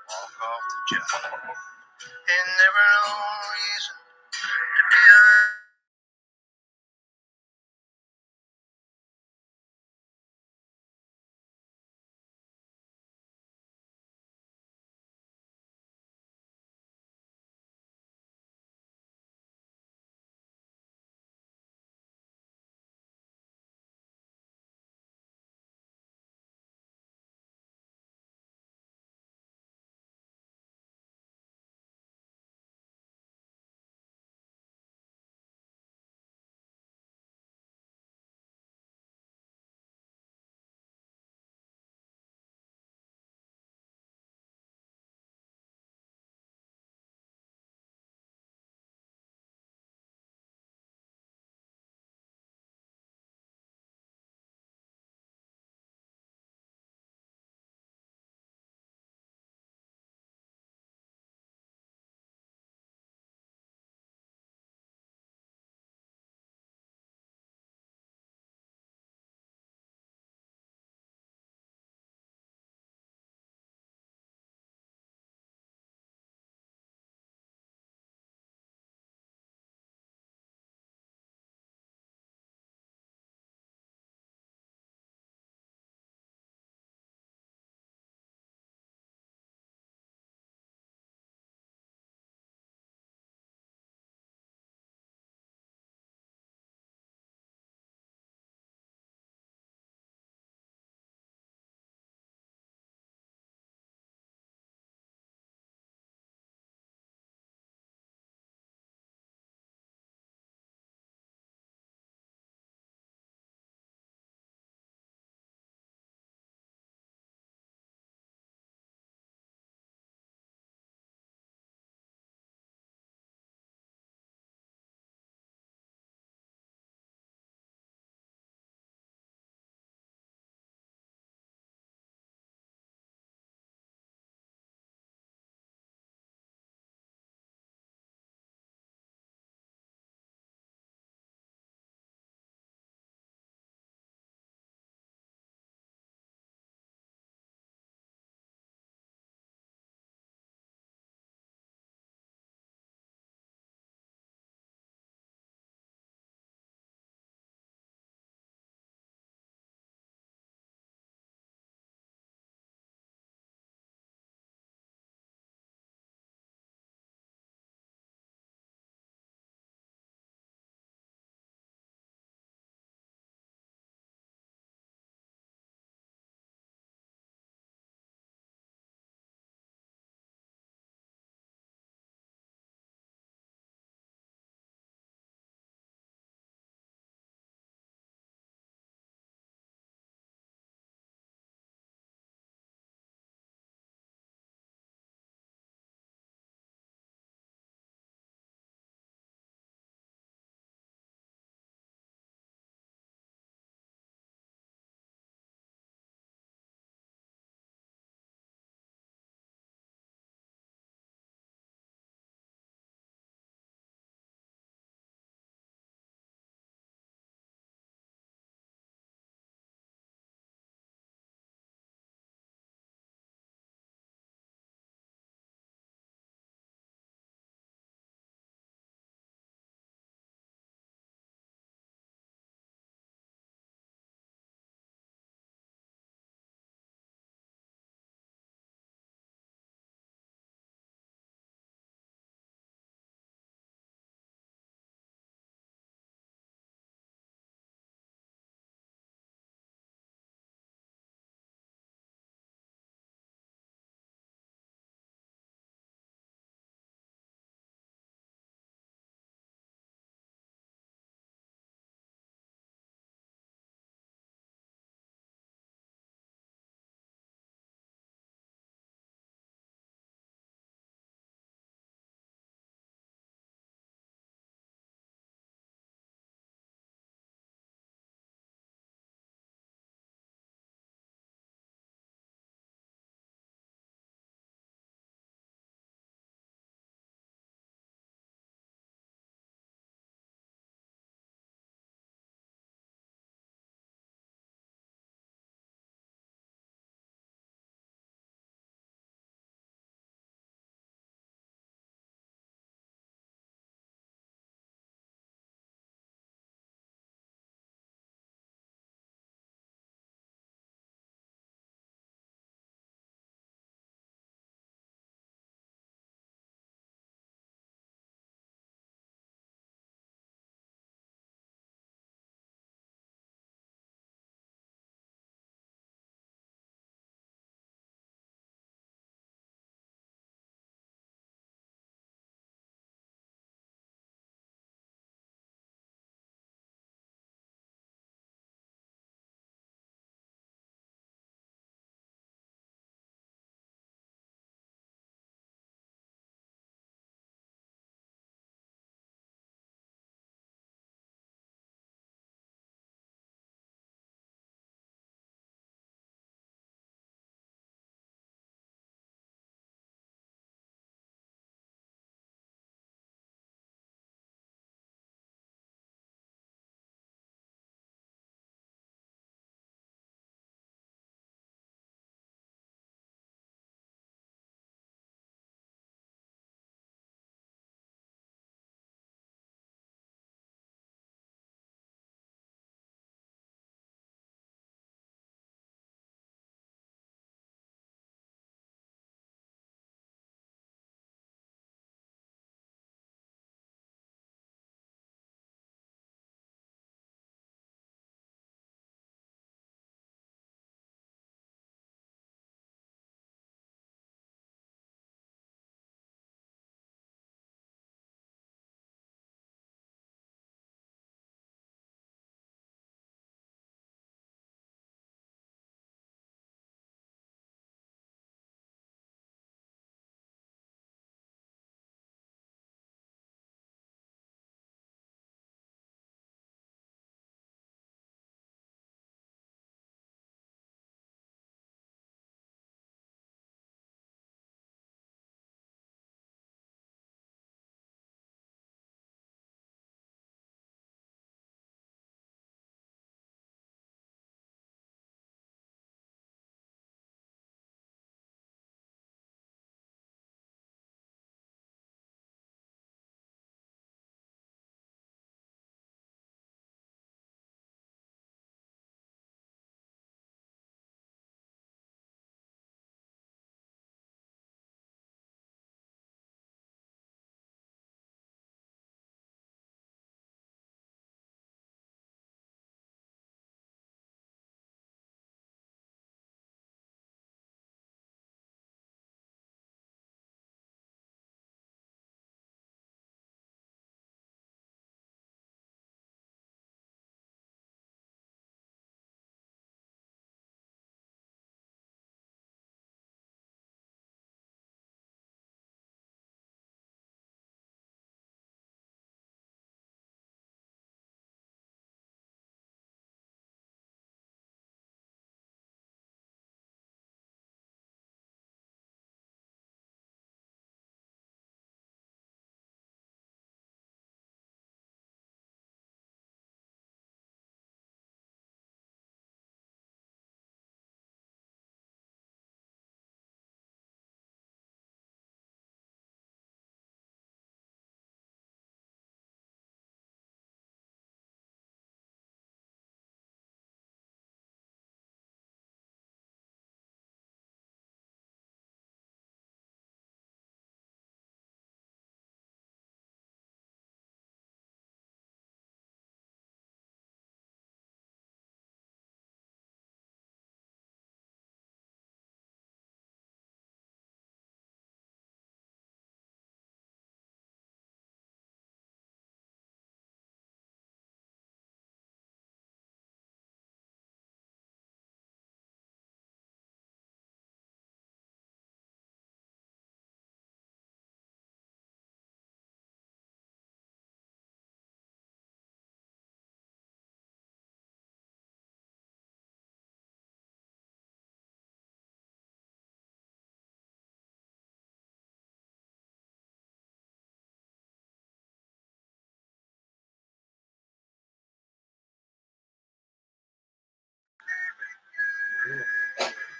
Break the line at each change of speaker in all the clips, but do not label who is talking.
walk off the job. And never no reason to be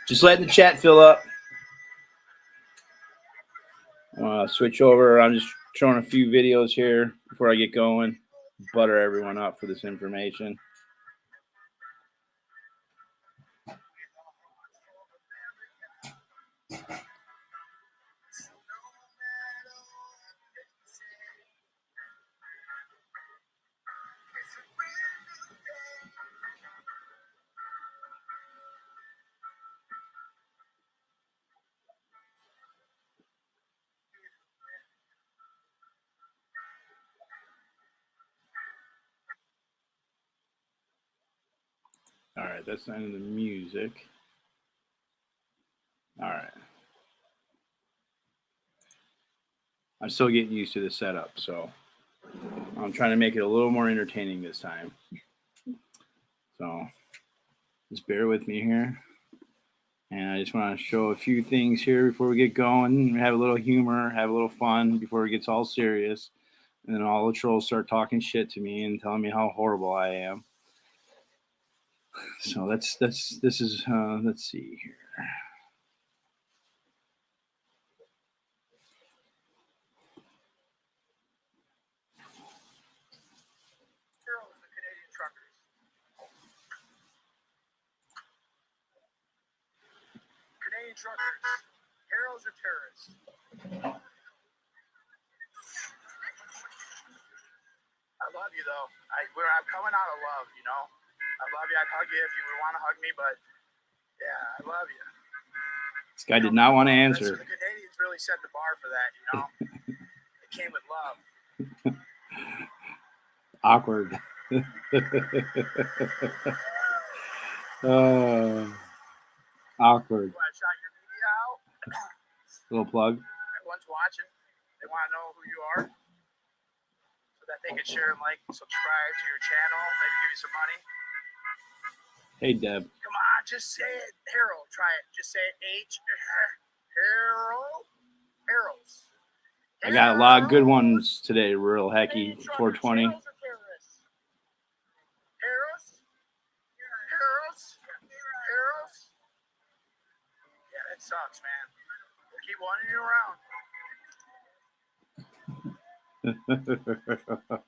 Just letting the chat fill up. Switch over. I'm just showing a few videos here before I get going. Butter everyone up for this information. All right, that's the end of the music. All right. I'm still getting used to the setup, so I'm trying to make it a little more entertaining this time. So just bear with me here. And I just want to show a few things here before we get going. Have a little humor, have a little fun before it gets all serious. And then all the trolls start talking shit to me and telling me how horrible I am. So let's see here.
Canadian truckers, heroes or terrorists? I love you though. I'm coming out of love, you know. I love you. I'd hug you if you would want to hug me, but yeah, I love you.
This guy did not want to answer.
The Canadians really set the bar for that, you know. It came with love.
Awkward. Awkward.
I shot your media out.
Little plug.
Everyone's watching. They want to know who you are, so that they can share and like and subscribe to your channel. Maybe give you some money.
Hey, Deb.
Come on, just say it. Harold, try it. Just say it. Harold. Harold's.
I got a lot of good ones today. Real Hecky 420.
Harold's. Yeah, that sucks, man. We'll keep wanting you around.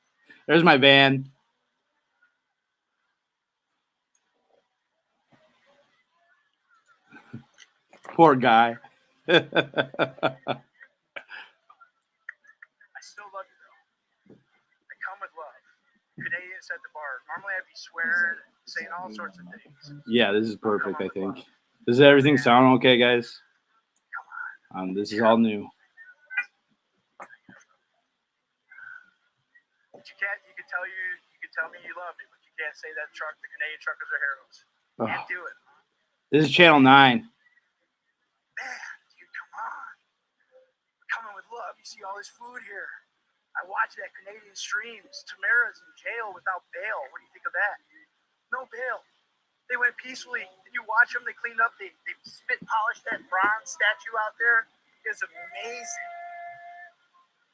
There's my van. Poor guy.
I still love you, though. I come with love. Canadians set the bar. Normally I'd be swearing, saying all sorts of things.
Yeah, this is perfect, I think. Does everything sound okay, guys? This is all new.
You can tell me you love me, but you can't say that the Canadian truckers are heroes. You can't do it.
This is Channel 9.
Man, dude, come on. We're coming with love. You see all this food here. I watch that Canadian streams. Tamara's in jail without bail. What do you think of that? No bail. They went peacefully. Did you watch them? They cleaned up. They spit polished that bronze statue out there. It was amazing.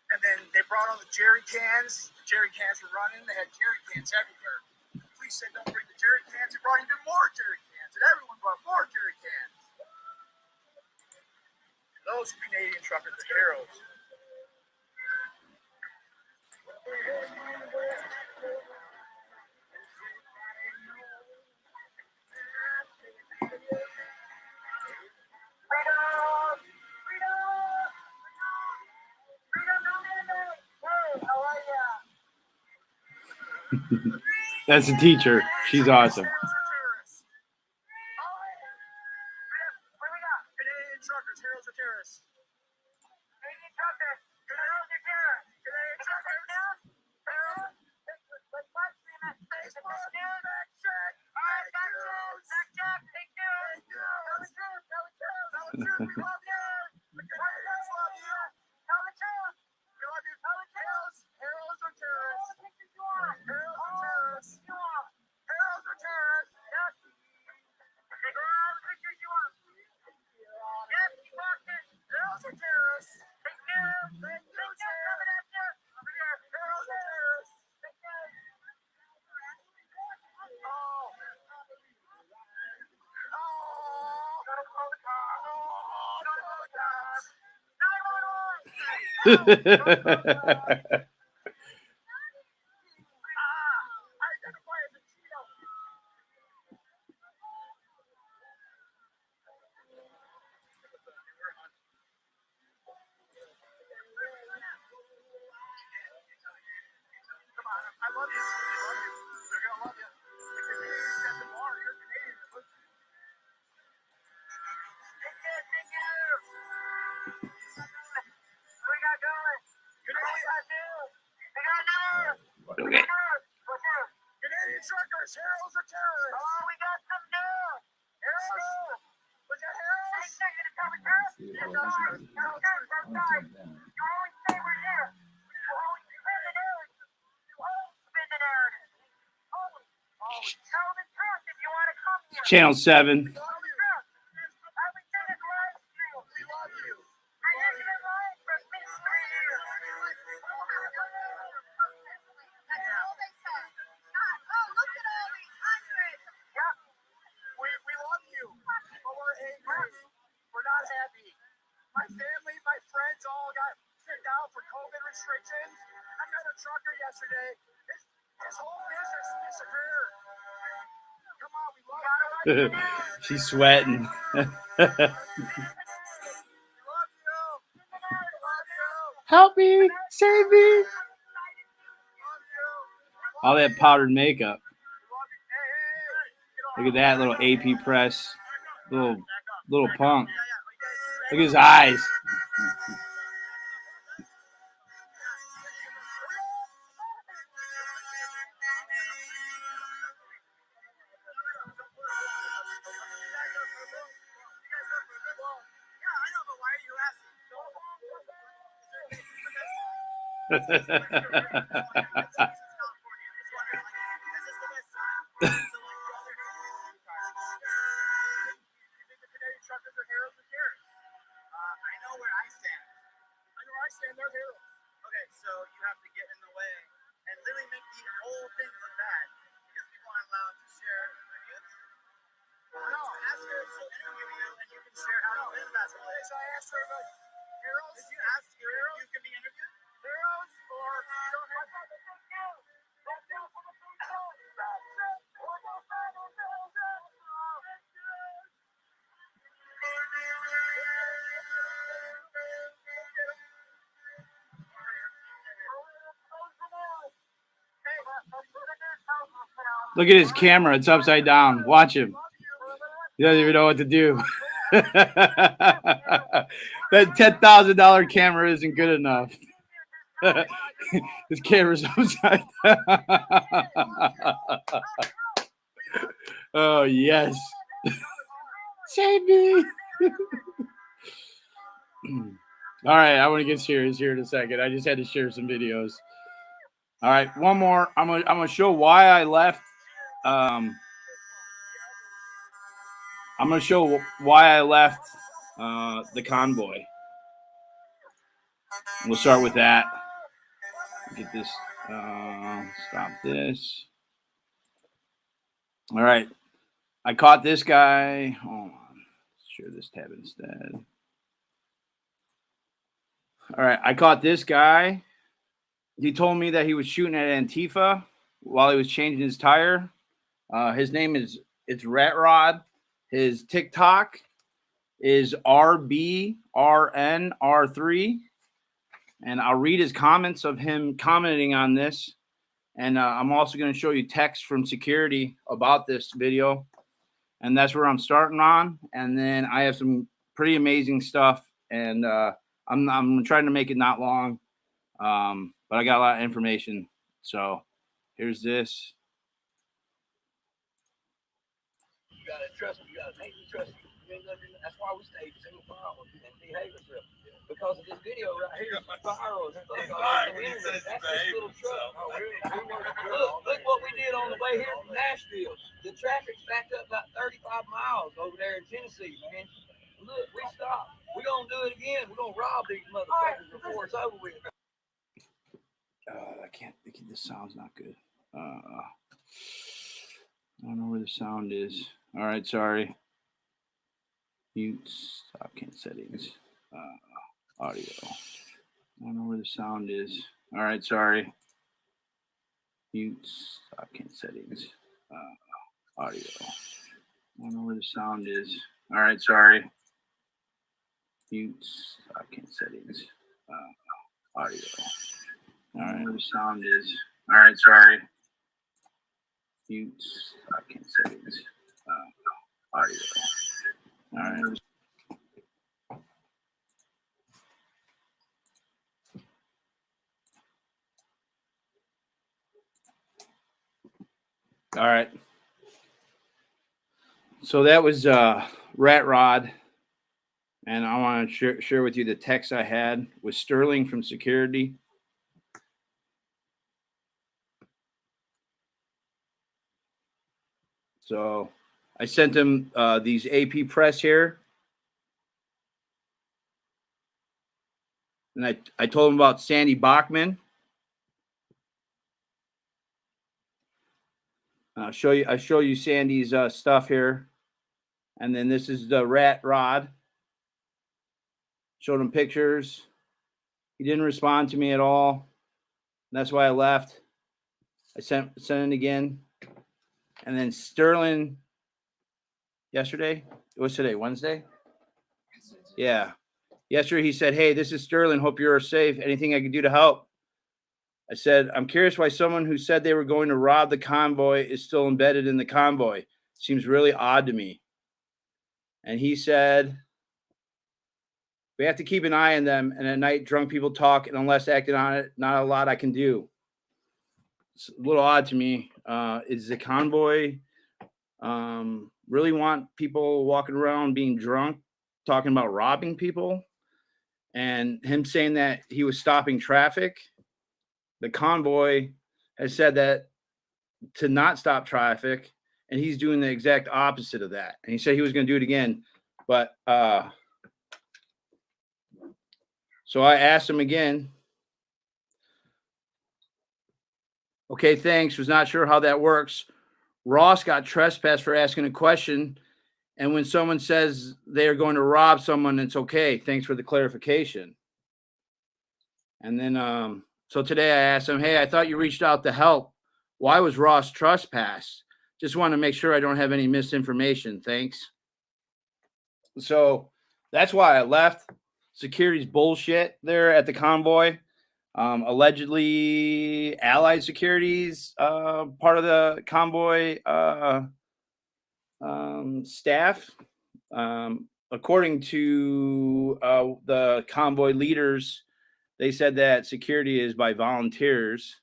And then they brought all the jerry cans. The jerry cans were running. They had jerry cans everywhere. The police said don't bring the jerry cans. They brought even more jerry cans. And everyone brought more jerry cans. Those Canadian truckers are heroes.
That's the teacher. She's awesome.
Canadian truckers, heroes or terrorists? Canadian truckers, heroes or terrorists? Canadian truckers, heroes? Let's watch me in that face. Fact check. Fact check. Thank you. Tell the truth. Tell the truth. Tell the truth. We love you. The Canadians love you. Tell the truth. We love you. Tell the truth. Heroes or terrorists? Heroes or terrorists? Heroes or terrorists? Yes. Take all the pictures you want. Yes, keep walking. Heroes or terrorists? Thank you. Thank you. Coming at you. Over here. Heroes or terrorists? Thank you. Oh. Oh. identify as a Cheeto. Come on, I love you. I love you. They're gonna love you. The Canadians set the bar. You're Canadian. Thank you. What we got going?
Okay.
Canadian truckers, heroes or terrorists? Oh, we got some news. Heroes? Was it heroes? Hey, you're gonna cover terrorists? Yes, I'm sorry. No, I'm sorry. You always say we're here. You always spin the narrative. You always spin the narrative. Always. Always. Tell the truth if you want to come here.
Channel 7.
We love you. Everything is live streamed. We love you. And you've been live for at least 3 years. That's all they said. God, oh, look at all these hundreds. Yeah. We love you, but we're angry. We're not happy. My family, my friends all got sent down for COVID restrictions. I met a trucker yesterday. His whole business disappeared. Come on, we love you.
She's sweating.
We love you. We love you.
Help me, save me.
We love you.
All that powdered makeup.
We love you. Hey,
Look at that little AP press. Little punk. Look at his eyes.
I know where I stand. I know where I stand. They're heroes. Okay, so you have to get in the way and literally make the whole thing look bad because people aren't allowed to share their views. No, ask her to interview you and you can share how you live basketball. Okay, so I asked her about heroes. Did you ask her if you can be interviewed? Heroes or you don't have to?
Look at his camera. It's upside down. Watch him. He doesn't even know what to do. That $10,000 camera isn't good enough. His camera's upside down. Oh, yes. Save me. All right, I want to get serious here in a second. I just had to share some videos. All right, one more. I'm gonna show why I left. I'm gonna show why I left the convoy. We'll start with that. Get this. Stop this. All right, I caught this guy. Hold on. Let's share this tab instead. All right, I caught this guy. He told me that he was shooting at Antifa while he was changing his tire. His name is Rat Rod. His TikTok is RBRNR3. And I'll read his comments of him commenting on this. And I'm also going to show you text from security about this video. And that's where I'm starting on. And then I have some pretty amazing stuff. And I'm trying to make it not long. But I got a lot of information. So here's this.
You gotta trust me. You gotta make me trust you. That's why we stay single file and behave ourselves. Because of this video right here, viral. That's this little truck. Look what we did on the way here from Nashville. The traffic's backed up about 35 miles over there in Tennessee, man. Look, we stopped. We're gonna do it again. We're gonna rob these motherfuckers before it's over with.
I can't. The sound's not good. I don't know where the sound is. All right, sorry. Mute. Stop. Can't settings. Audio. I don't know where the sound is. All right, sorry. Mute stopkin settings. Audio. I don't know where the sound is. All right, sorry. Mute stopkin settings. Audio. All right, where the sound is. All right, sorry. Mute stopkin settings. Audio. All right. All right. So that was Rat Rod. And I want to share with you the text I had with Sterling from security. So I sent him these AP press here. And I told him about Sandy Bachman. I show you Sandy's stuff here. And then this is the Rat Rod. Showed him pictures. He didn't respond to me at all. That's why I left. I sent it again. And then Sterling yesterday. What's today? Wednesday? Yeah. Yesterday he said, "Hey, this is Sterling. Hope you're safe. Anything I can do to help?" I said, "I'm curious why someone who said they were going to rob the convoy is still embedded in the convoy. Seems really odd to me." And he said, "We have to keep an eye on them. And at night, drunk people talk. And unless acting on it, not a lot I can do." It's a little odd to me. Is the convoy really want people walking around being drunk, talking about robbing people? And him saying that he was stopping traffic. The convoy has said that to not stop traffic, and he's doing the exact opposite of that. And he said he was going to do it again. But so I asked him again. Okay, thanks. Was not sure how that works. Ross got trespassed for asking a question. And when someone says they are going to rob someone, it's okay. Thanks for the clarification. And then, so today I asked him, "Hey, I thought you reached out to help. Why was Ross trespassed? Just want to make sure I don't have any misinformation. Thanks." So that's why I left. Security's bullshit there at the convoy. Allegedly, Allied Securities, part of the convoy staff. According to the convoy leaders, they said that security is by volunteers.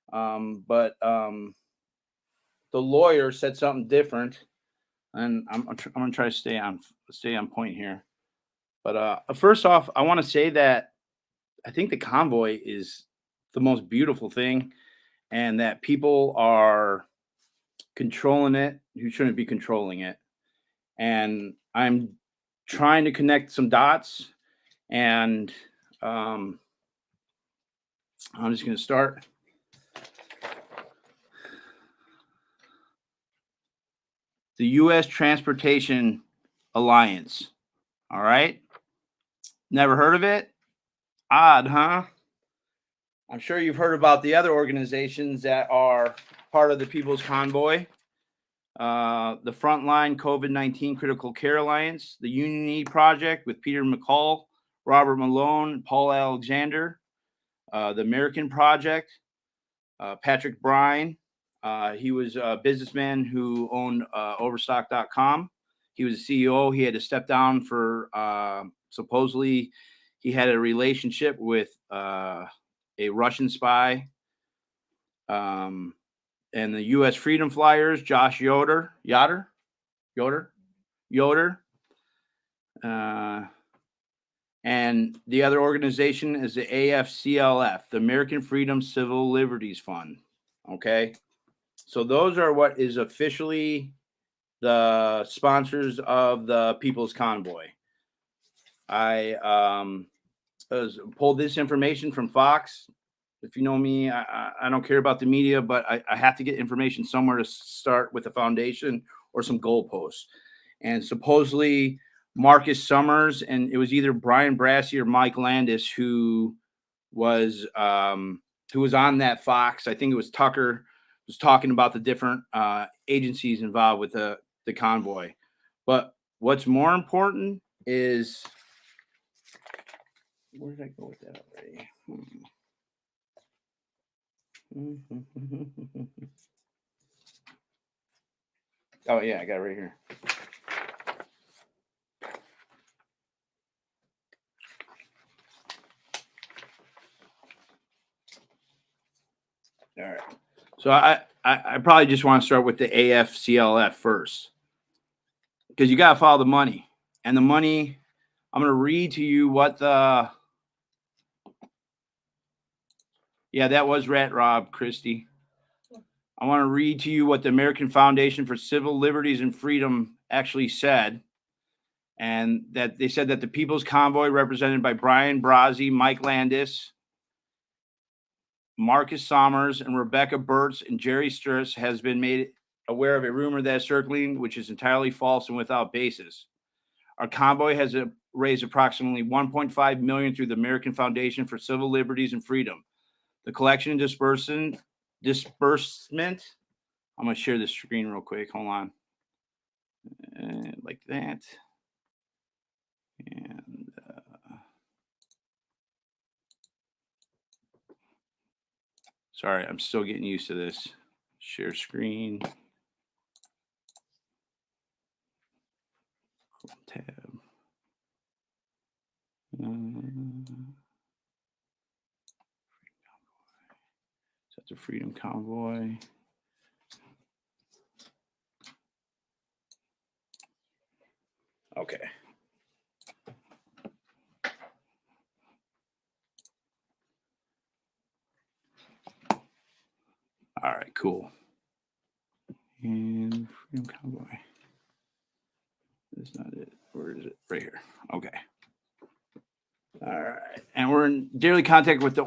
But the lawyer said something different. And I'm going to try to stay on point here. But first off, I want to say that I think the convoy is the most beautiful thing, and that people are controlling it who shouldn't be controlling it. And I'm trying to connect some dots, and I'm just going to start. The U.S. Transportation Alliance. All right. Never heard of it? Odd, huh? I'm sure you've heard about the other organizations that are part of the People's Convoy. The Frontline COVID-19 Critical Care Alliance, the Unity Project with Peter McCall, Robert Malone, Paul Alexander, the American Project, Patrick Bryan. He was a businessman who owned Overstock.com. He was a CEO. He had to step down for supposedly he had a relationship with a Russian spy. And the U.S. Freedom Flyers, Josh Yoder. And the other organization is the AFCLF, the American Freedom Civil Liberties Fund. Okay. So those are what is officially the sponsors of the People's Convoy. I pulled this information from Fox. If you know me, I don't care about the media, but I have to get information somewhere to start with a foundation or some goalposts. And supposedly Marcus Summers, and it was either Brian Brassey or Mike Landis who was who was on that Fox. I think it was Tucker, was talking about the different agencies involved with the convoy. But what's more important is, where did I go with that already? Oh yeah, I got it right here. All right. So I probably just want to start with the AFCLF first, because you got to follow the money. And the money, I'm going to read to you what the, yeah, that was Rat Rob Christie. I want to read to you what the American Foundation for Civil Liberties and Freedom actually said. And that they said that the People's Convoy, represented by Brian Brazzi, Mike Landis, Marcus Sommers, and Rebecca Burtz and Jerry Sturz, has been made aware of a rumor that is circling, which is entirely false and without basis. Our convoy has raised approximately $1.5 million through the American Foundation for Civil Liberties and Freedom. The collection and disbursement. I'm going to share the screen real quick. Hold on. Like that. And sorry, I'm still getting used to this. Share screen. Tab. That's a Freedom Convoy. Okay. All right, cool. And Freedom Convoy. That's not it. Where is it? Right here. Okay. All right. And we're in daily contact with the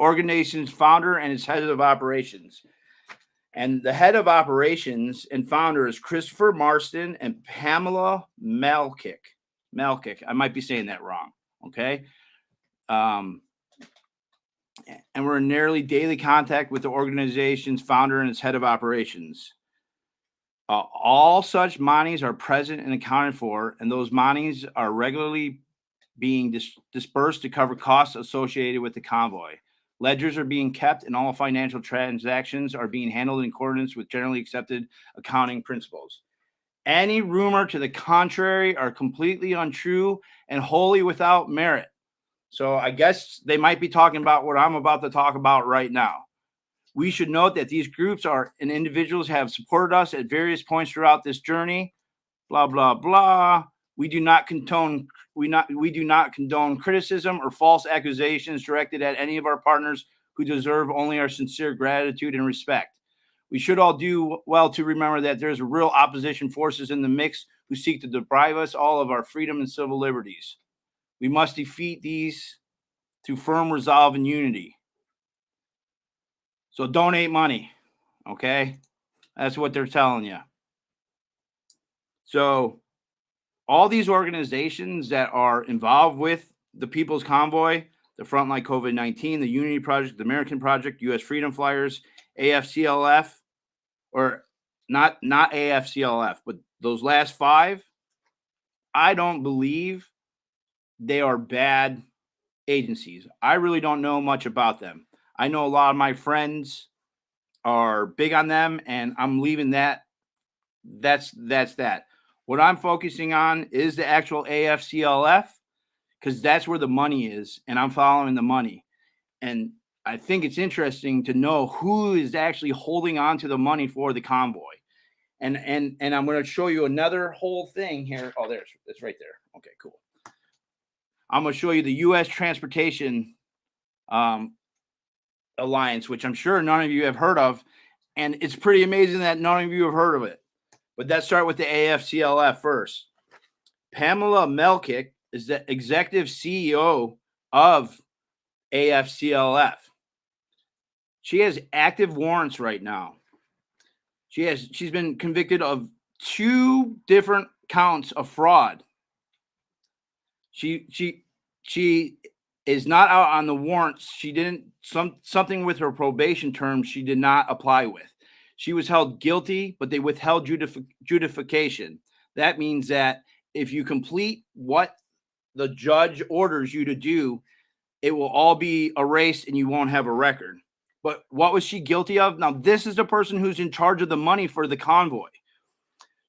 organization's founder and its head of operations. And the head of operations and founder is Christopher Marston and Pamela Malkick. I might be saying that wrong. Okay. And we're in nearly daily contact with the organization's founder and its head of operations. All such monies are present and accounted for, and those monies are regularly being dispersed to cover costs associated with the convoy. Ledgers are being kept, and all financial transactions are being handled in accordance with generally accepted accounting principles. Any rumor to the contrary are completely untrue and wholly without merit. So I guess they might be talking about what I'm about to talk about right now. We should note that these groups and individuals have supported us at various points throughout this journey. Blah blah blah. We do not condone criticism or false accusations directed at any of our partners who deserve only our sincere gratitude and respect. We should all do well to remember that there's real opposition forces in the mix who seek to deprive us all of our freedom and civil liberties. We must defeat these through firm resolve and unity. So donate money, okay? That's what they're telling you. So all these organizations that are involved with the People's Convoy, the Frontline COVID-19, the Unity Project, the American Project, U.S. Freedom Flyers, AFCLF, or not AFCLF, but those last five, I don't believe they are bad agencies. I really don't know much about them. I know a lot of my friends are big on them, and I'm leaving that. That's that. What I'm focusing on is the actual AFCLF, because that's where the money is, and I'm following the money. And I think it's interesting to know who is actually holding on to the money for the convoy. And I'm going to show you another whole thing here. Oh, it's right there. Okay, cool. I'm going to show you the U.S. Transportation Alliance, which I'm sure none of you have heard of. And it's pretty amazing that none of you have heard of it. But let's start with the AFCLF first. Pamela Malkick is the executive CEO of AFCLF. She has active warrants right now. She's been convicted of 2 different counts of fraud. She is not out on the warrants. She didn't something with her probation term she did not apply with. She was held guilty, but they withheld judification. That means that if you complete what the judge orders you to do, it will all be erased and you won't have a record. But what was she guilty of? Now, this is the person who's in charge of the money for the convoy.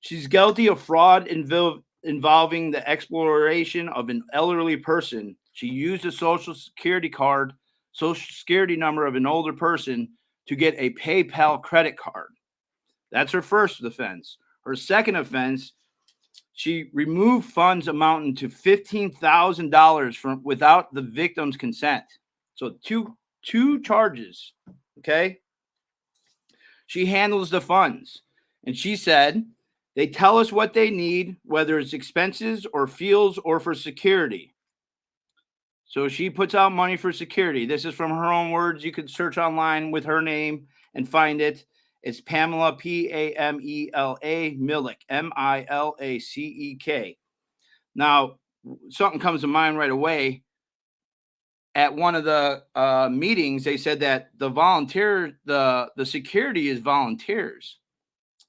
She's guilty of fraud involving the exploration of an elderly person. She used a social security number of an older person to get a PayPal credit card. That's her first offense. Her second offense, she removed funds amounting to $15,000 from without the victim's consent. So two charges. Okay. She handles the funds, and she said they tell us what they need, whether it's expenses or fuels or for security. So she puts out money for security. This is from her own words. You could search online with her name and find it. It's Pamela, Pamela Millick, Milaceek. Now, something comes to mind right away. At one of the meetings, they said that the security is volunteers.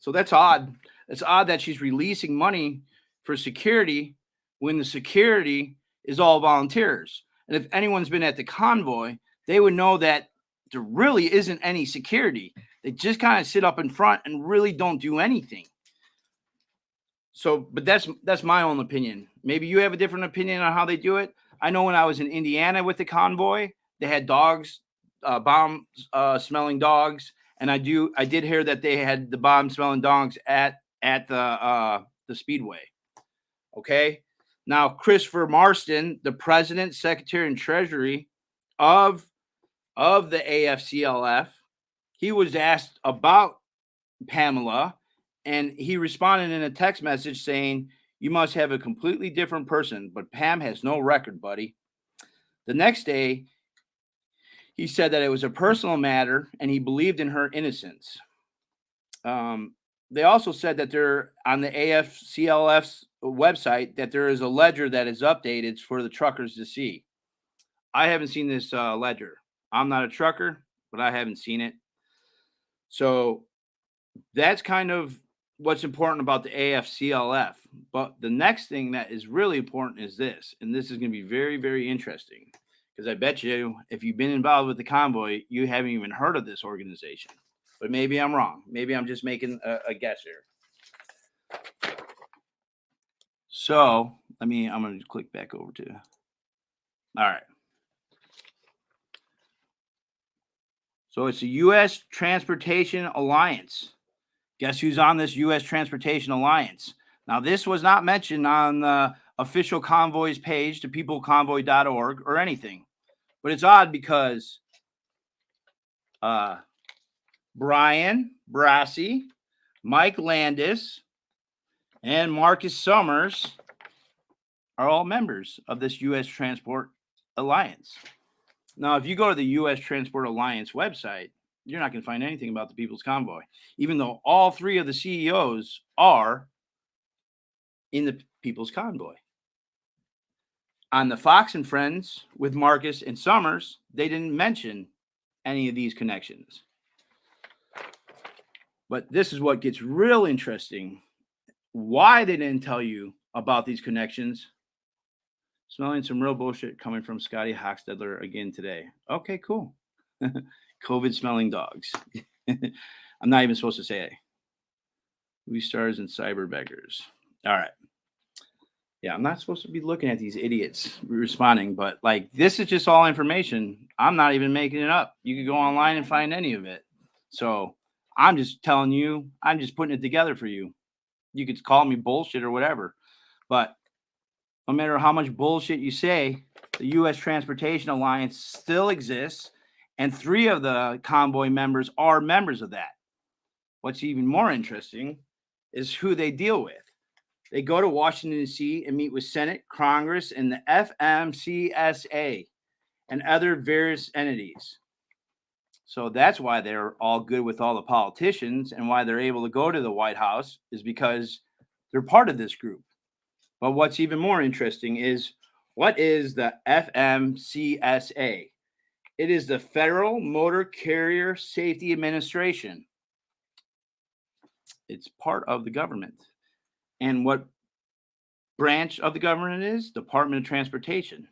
So that's odd. It's odd that she's releasing money for security when the security is all volunteers. And if anyone's been at the convoy, they would know that there really isn't any security. They just kind of sit up in front and really don't do anything. So, but that's my own opinion. Maybe you have a different opinion on how they do it. I know when I was in Indiana with the convoy, they had dogs, bomb smelling dogs, and I did hear that they had the bomb smelling dogs at the speedway. Okay. Now, Christopher Marston, the president, secretary, and treasury of the AFCLF, he was asked about Pamela, and he responded in a text message saying, "You must have a completely different person, but Pam has no record, buddy." The next day, he said that it was a personal matter and he believed in her innocence. They also said that they're on the AFCLF's website that there is a ledger that is updated for the truckers to see. I haven't seen this ledger. I'm not a trucker, but I haven't seen it. So that's kind of what's important about the AFCLF. But the next thing that is really important is this, and this is going to be very, very interesting, because I bet you if you've been involved with the convoy, you haven't even heard of this organization. But maybe I'm wrong. Maybe I'm just making a guess here. So I'm going to click back over to. All right. So it's the U.S. Transportation Alliance. Guess who's on this U.S. Transportation Alliance? Now, this was not mentioned on the official convoy's page to peopleconvoy.org or anything. But it's odd because Brian Brassi, Mike Landis, and Marcus Summers are all members of this U.S. Transport Alliance. Now, if you go to the U.S. Transport Alliance website, you're not going to find anything about the People's Convoy, even though all three of the CEOs are in the People's Convoy. On the Fox and Friends with Marcus and Summers, they didn't mention any of these connections. But this is what gets real interesting. Why they didn't tell you about these connections. Smelling some real bullshit coming from Scotty Hochstedler again today. Okay, cool. COVID smelling dogs. I'm not even supposed to say it. Movie stars and cyber beggars. All right. Yeah, I'm not supposed to be looking at these idiots responding, but like this is just all information. I'm not even making it up. You could go online and find any of it. So I'm just telling you, I'm just putting it together for you. You could call me bullshit or whatever, but no matter how much bullshit you say, the U.S. Transportation Alliance still exists, and 3 of the convoy members are members of that. What's even more interesting is who they deal with. They go to Washington, D.C. and meet with Senate, Congress, and the FMCSA and other various entities. So that's why they're all good with all the politicians, and why they're able to go to the White House is because they're part of this group. But what's even more interesting is What is the FMCSA? It is the Federal Motor Carrier Safety Administration. It's part of the government. And what branch of the government it is? Department of Transportation.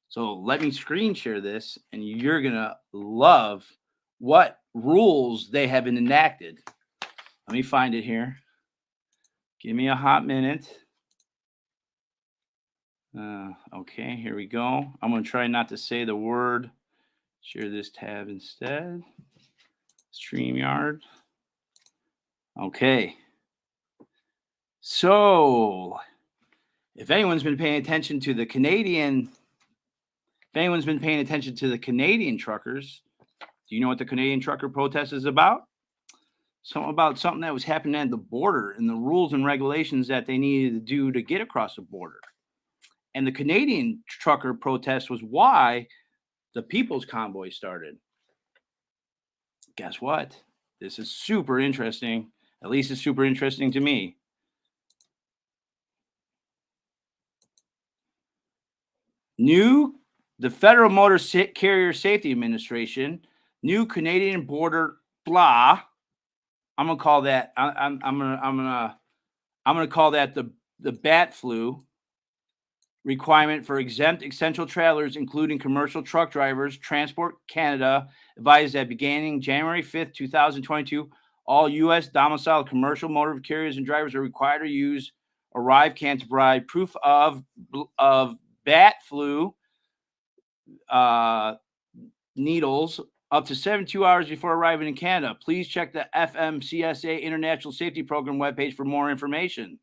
So let me screen share this, and you're going to love what rules they have been enacted. Let me find it here. Give me a hot minute. Okay, here we go. I'm going to try not to say the word. Share this tab instead. StreamYard. Okay. So, if anyone's been paying attention to the Canadian truckers, do you know what the Canadian trucker protest is about? Something that was happening at the border and the rules and regulations that they needed to do to get across the border. And the Canadian trucker protest was why the People's Convoy started. Guess what? This is super interesting. At least it's super interesting to me. The Federal Motor Carrier Safety Administration, new Canadian border blah. I'm gonna call that. I'm gonna call that the bat flu requirement for exempt essential travelers, including commercial truck drivers. Transport Canada advised that beginning January 5th, 2022, all U.S. domiciled commercial motor carriers and drivers are required to use ArriveCan to provide proof of bat flu needles up to 72 hours before arriving in Canada. Please check the FMCSA International Safety Program webpage for more information.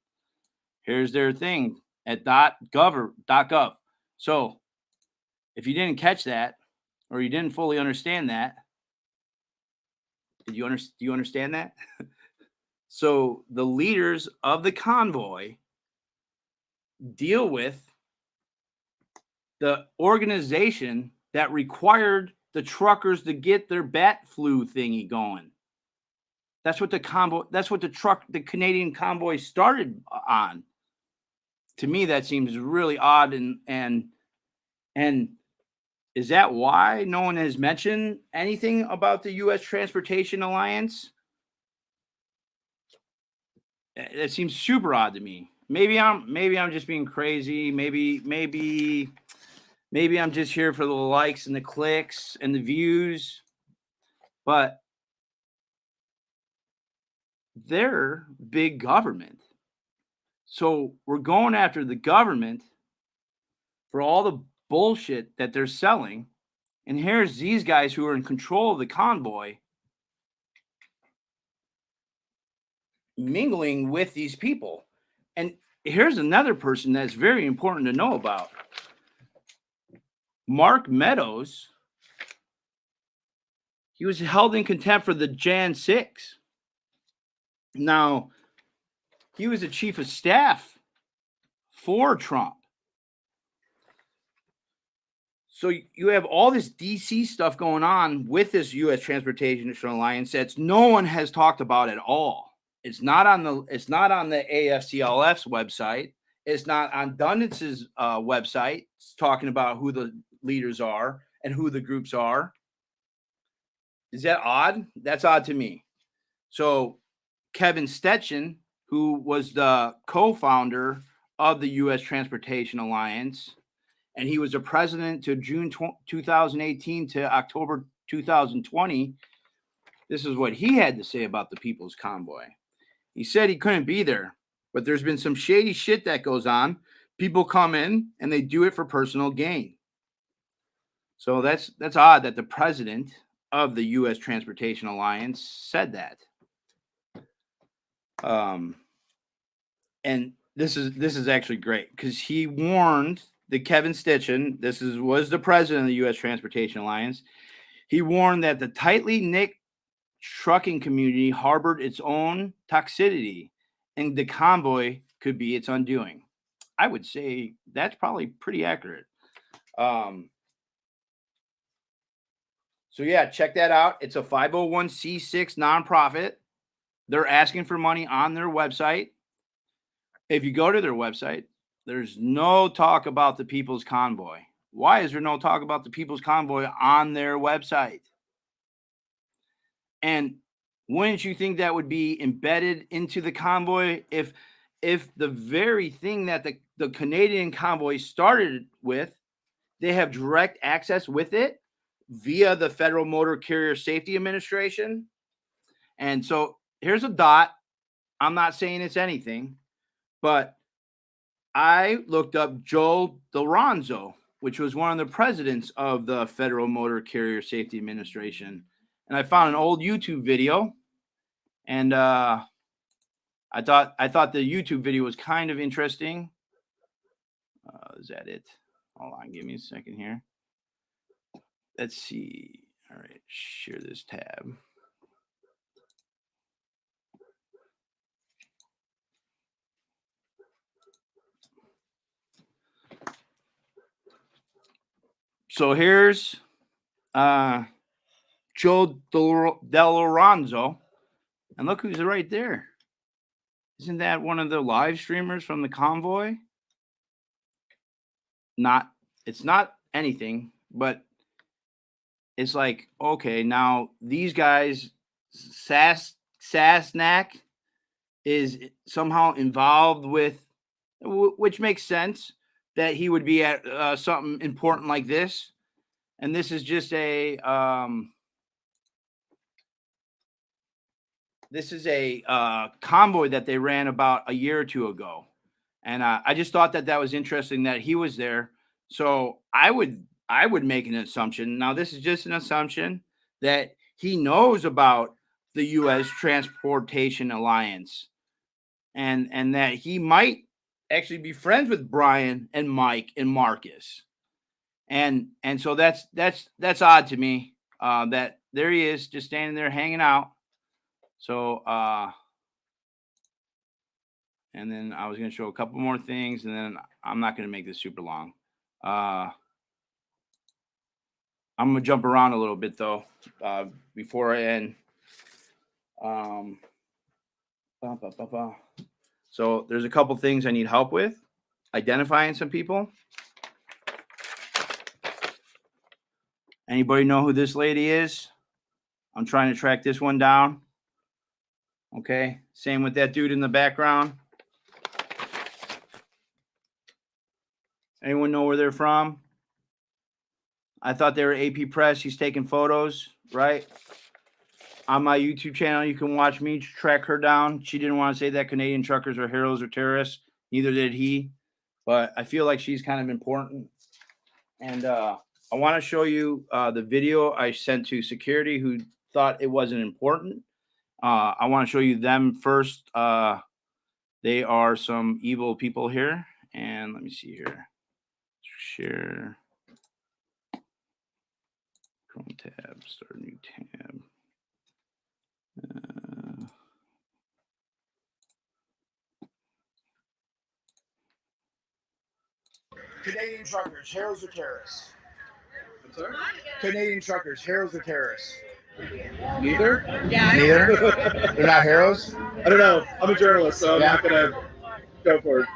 Here's their thing at .gov. So if you didn't catch that, or you didn't fully understand that, do you understand that? So the leaders of the convoy deal with the organization that required the truckers to get their bat flu thingy going. That's what the Canadian convoy started on. To me, that seems really odd, and is that why no one has mentioned anything about the U.S. Transportation Alliance? That seems super odd to me. Maybe I'm just being crazy. Maybe I'm just here for the likes and the clicks and the views, but they're big government. So we're going after the government for all the bullshit that they're selling. And here's these guys who are in control of the convoy mingling with these people. And here's another person that's very important to know about. Mark Meadows, he was held in contempt for the Jan 6. Now, he was the chief of staff for Trump. So you have all this DC stuff going on with this U.S. Transportation Alliance that no one has talked about at all. It's not on the AFCLF's website. It's not on Dundance's website. It's talking about who the leaders are and who the groups are. Is that odd? That's odd to me. So Kevin Stetson, who was the co-founder of the U.S. Transportation Alliance, and he was the president to June 2018 to October 2020. This is what he had to say about the People's Convoy. He said he couldn't be there, but there's been some shady shit that goes on. People come in and they do it for personal gain. So that's odd that the president of the U.S. Transportation Alliance said that. And this is actually great because he warned the Kevin Stetson, was the president of the U.S. Transportation Alliance. He warned that the tightly knit trucking community harbored its own toxicity, and the convoy could be its undoing. I would say that's probably pretty accurate. So yeah, check that out. It's a 501c6 nonprofit. They're asking for money on their website. If you go to their website, there's no talk about the People's Convoy. Why is there no talk about the People's Convoy on their website? And wouldn't you think that would be embedded into the convoy if the very thing that the Canadian convoy started with, they have direct access with it via the Federal Motor Carrier Safety Administration? And so here's a dot. I'm not saying it's anything, but I looked up Joel DeLorenzo, which was one of the presidents of the Federal Motor Carrier Safety Administration. And I found an old YouTube video, and I thought the YouTube video was kind of interesting. Is that it? Hold on, give me a second here. Let's see. All right, share this tab. So here's Joe DeLorenzo, and look who's right there. Isn't that one of the live streamers from the convoy? It's not anything, but it's like, okay, now these guys, Sasnak is somehow involved with, which makes sense that he would be at something important like this. And this is just a convoy that they ran about a year or two ago. And I just thought that was interesting that he was there. So I would make an assumption. Now, this is just an assumption that he knows about the U.S. Transportation Alliance, and that he might actually be friends with Brian and Mike and Marcus. And so that's odd to me. That there he is, just standing there hanging out. So and then I was going to show a couple more things, and then I'm not going to make this super long. I'm going to jump around a little bit, though, before I end. So there's a couple things I need help with. Identifying some people. Anybody know who this lady is? I'm trying to track this one down. Okay. Same with that dude in the background. Anyone know where they're from? I thought they were AP Press. He's taking photos, right? On my YouTube channel, you can watch me track her down. She didn't want to say that Canadian truckers are heroes or terrorists. Neither did he. But I feel like she's kind of important. And I want to show you the video I sent to security who thought it wasn't important. I want to show you them first. They are some evil people here. And let me see here. Share. Chrome tab. Start a new tab.
Canadian truckers, heroes or terrorists?
I'm sorry?
Canadian truckers, heroes or terrorists?
Neither?
Neither. They're not heroes.
I don't know. I'm a journalist, so I'm
Yeah.
not going to go for it.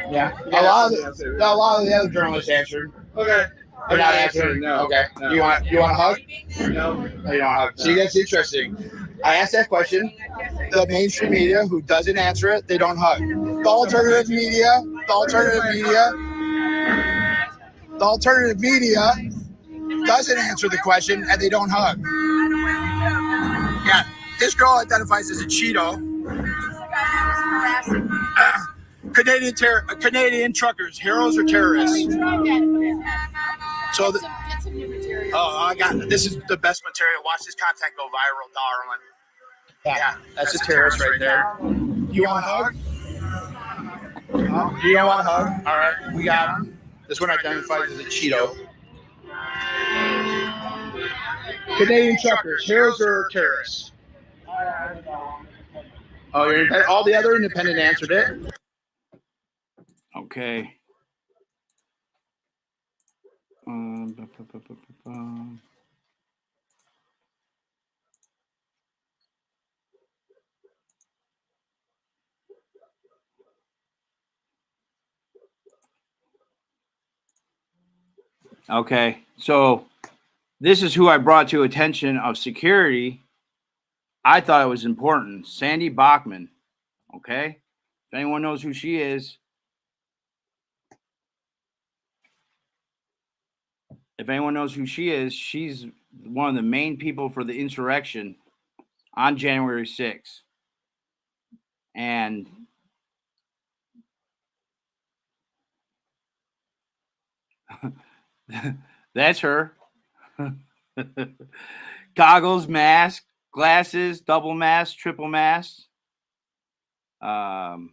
Yeah.
Yeah,
A lot of the other journalists answered.
Okay.
They're not answering.
No.
Okay.
No.
You want a hug?
No.
No, you don't hug.
No.
See, that's interesting. I asked that question. The mainstream media, who doesn't answer it, they don't hug. The alternative media doesn't answer the question, and they don't hug. Yeah, this girl identifies as a Cheeto. Canadian truckers, heroes or terrorists? So, I got this is the best material. Watch this content go viral, darling. Yeah, that's a terrorist right there. You want a hug? You don't want a hug? All right, we got him. This one identifies as a Cheeto. Canadian truckers, heroes or terrorists? Oh, all the other independent answered it.
Okay. Okay, so this is who I brought to attention of security. I thought it was important. Sandy Bachman. Okay, if anyone knows who she is, she's one of the main people for the insurrection on January 6th. And that's her. Goggles, mask, glasses, double mask, triple mask. But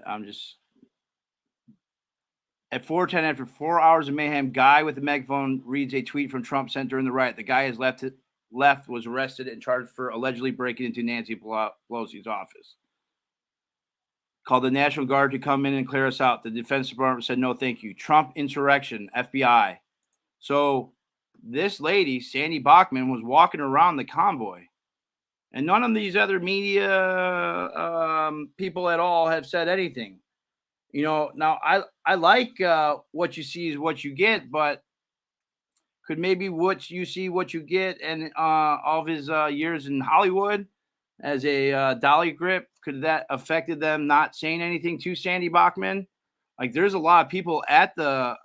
I'm just at 4:10 after 4 hours of mayhem. Guy with the megaphone reads a tweet from Trump sent during the riot. The guy has left was arrested and charged for allegedly breaking into Nancy Pelosi's office. Called the National Guard to come in and clear us out. The Defense Department said no, thank you. Trump insurrection, FBI. So this lady, Sandy Bachman, was walking around the convoy. And none of these other media people at all have said anything. You know, now I like what you see is what you get, but could maybe what you see, what you get, and all of his years in Hollywood as a dolly grip, could that affected them not saying anything to Sandy Bachman? Like, there's a lot of people at the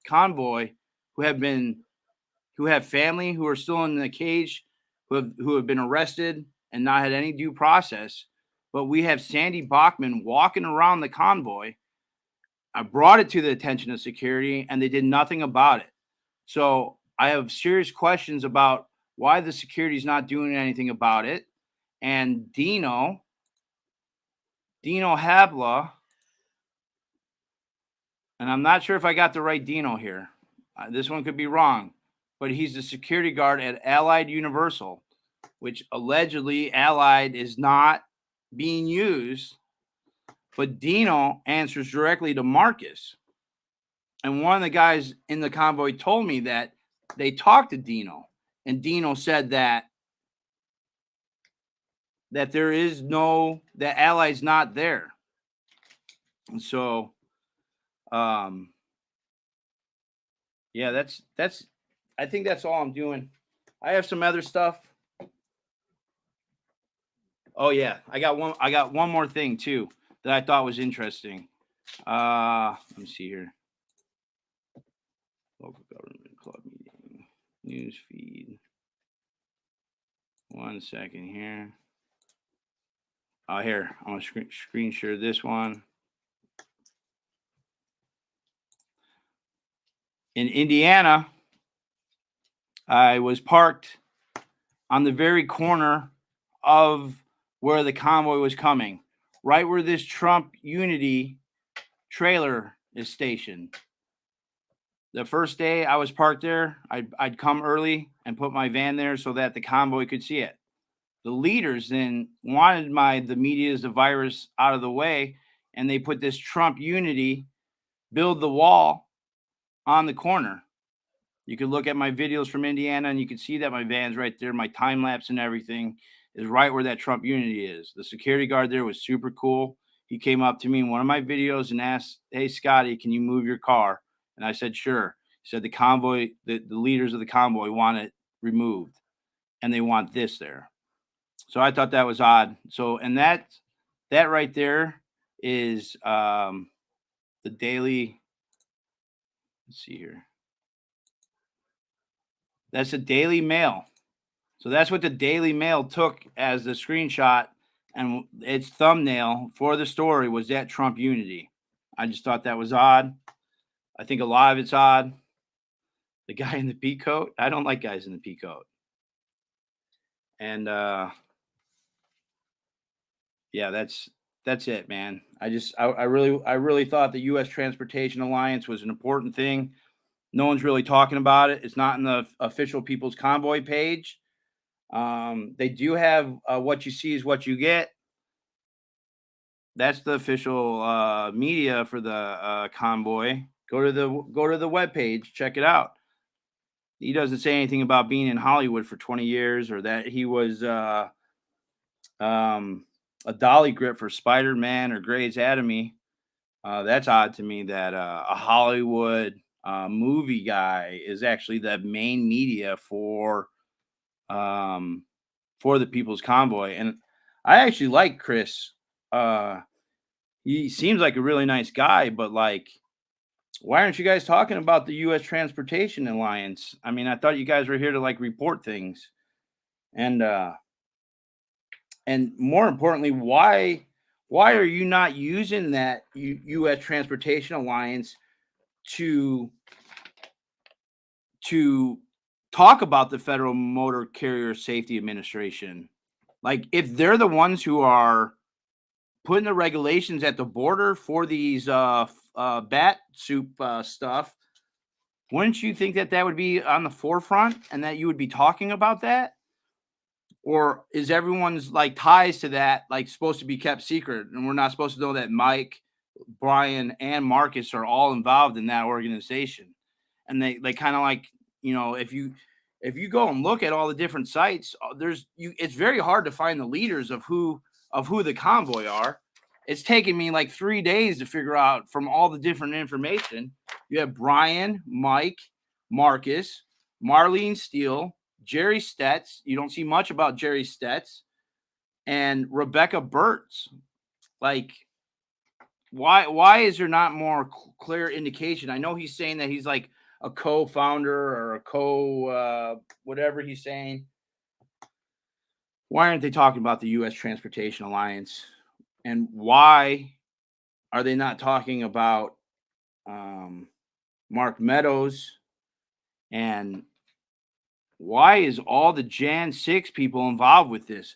convoy who have family who are still in the cage, who have been arrested and not had any due process. But we have Sandy Bachman walking around the convoy. I brought it to the attention of security, and they did nothing about it. So I have serious questions about why the security is not doing anything about it. And Dino Habla, and I'm not sure if I got the right Dino here. This one could be wrong, but he's the security guard at Allied Universal, which allegedly Allied is not being used. But Dino answers directly to Marcus. And one of the guys in the convoy told me that they talked to Dino, and Dino said that there is that Allied's not there. And so, yeah, that's I think that's all I'm doing. I have some other stuff. Oh yeah, I got one more thing too that I thought was interesting. Let me see here. Local government club meeting, news feed. 1 second here. Oh, here, I'm gonna screen share this one. In Indiana, I was parked on the very corner of where the convoy was coming, right where this Trump Unity trailer is stationed. The first day I was parked there, I'd come early and put my van there so that the convoy could see it. The leaders then wanted the media as the virus out of the way, and they put this Trump Unity, build the wall on the corner. You could look at my videos from Indiana and you can see that my van's right there. My time lapse and everything is right where that Trump Unity is. The security guard there was super cool. He came up to me in one of my videos and asked, "Hey, Scotty, can you move your car?" And I said, "Sure." He said, the leaders of the convoy want it removed and they want this there. So I thought that was odd. So, and that right there is the Daily. Let's see here. That's a Daily Mail. So that's what the Daily Mail took as the screenshot, and its thumbnail for the story was that Trump Unity. I just thought that was odd. I think a lot of it's odd. The guy in the pea coat. I don't like guys in the pea coat. And yeah, that's it, man. I really thought the U.S. Transportation Alliance was an important thing. No one's really talking about it. It's not in the official People's Convoy page. They do have what you see is what you get. That's the official media for the convoy. Go to the webpage, check it out. He doesn't say anything about being in Hollywood for 20 years or that he was a dolly grip for Spider-Man or Grey's Anatomy. That's odd to me that a Hollywood movie guy is actually the main media for the People's Convoy. And I actually like Chris. He seems like a really nice guy, but like, why aren't you guys talking about the U.S. Transportation Alliance? I mean, I thought you guys were here to like report things, and more importantly, why are you not using that U.S. Transportation Alliance to talk about the Federal Motor Carrier Safety Administration? Like, if they're the ones who are putting the regulations at the border for these bat soup stuff, wouldn't you think that would be on the forefront and that you would be talking about that? Or is everyone's like ties to that like supposed to be kept secret, and we're not supposed to know that Mike, Brian, and Marcus are all involved in that organization? And they kind of like, if you go and look at all the different sites, it's very hard to find the leaders of who the convoy are. It's taken me like 3 days to figure out from all the different information. You have Brian, Mike, Marcus, Marlene Steele, Jerry Stetz. You don't see much about Jerry Stetz, and Rebecca Burtz. Like, why is there not more clear indication? I know he's saying that he's like a co-founder or a whatever he's saying. Why aren't they talking about the U.S. Transportation Alliance? And why are they not talking about Mark Meadows? And why is all the Jan 6 people involved with this?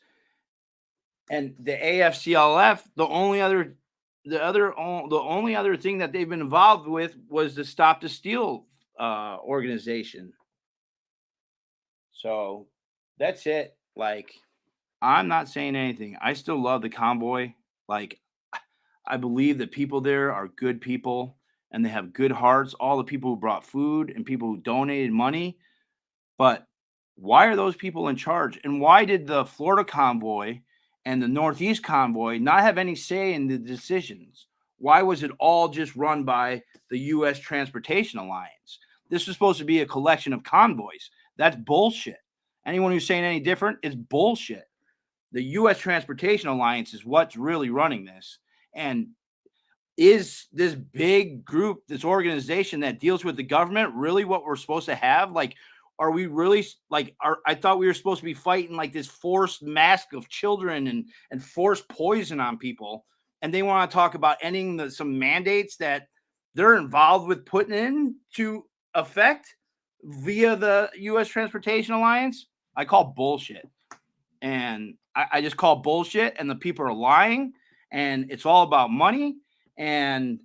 And the AFCLF, the only other thing that they've been involved with was the Stop the Steal organization. So that's it. Like, I'm not saying anything. I still love the convoy. Like, I believe that people there are good people and they have good hearts. All the people who brought food and people who donated money. But why are those people in charge? And why did the Florida convoy and the Northeast convoy not have any say in the decisions? Why was it all just run by the U.S. Transportation Alliance? This was supposed to be a collection of convoys. That's bullshit. Anyone who's saying any different is bullshit. The U.S. Transportation Alliance is what's really running this. And is this big group, this organization that deals with the government, really what we're supposed to have? Like, are we really like, I thought we were supposed to be fighting like this forced mask of children and forced poison on people. And they want to talk about ending some mandates that they're involved with putting into effect via the U.S. Transportation Alliance. I call bullshit. And I just call bullshit, and the people are lying, and it's all about money. And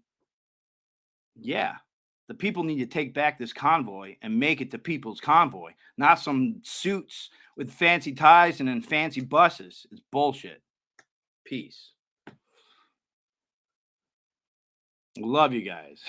yeah, the people need to take back this convoy and make it the people's convoy, not some suits with fancy ties and in fancy buses. It's bullshit. Peace. Love you guys.